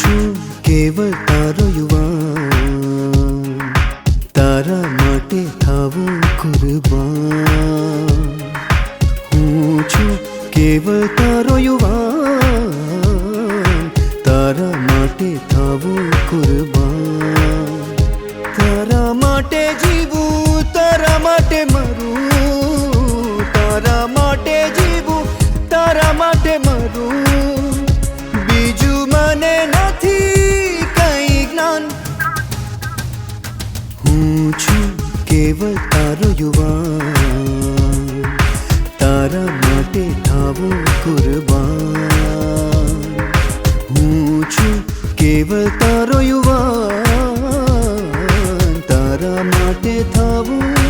છું કેવળ તારો યુવાન, તારા માટે થાવું કુરબાન. હું છું કેવળ તારો યુવાન, તારા માટે થાવું કુરબાન. તારા માટે જીવું, તારા માટે મરું, તારા માટે જીવું, તારા માટે મરું. બીજું મને નથી કઈ જ્ઞાન. હું છું કેવળ તારો યુવાન, તારા માટે થાવું કુરબાન. હું છું કેવળ તારો યુવાન, તારા માટે થાવું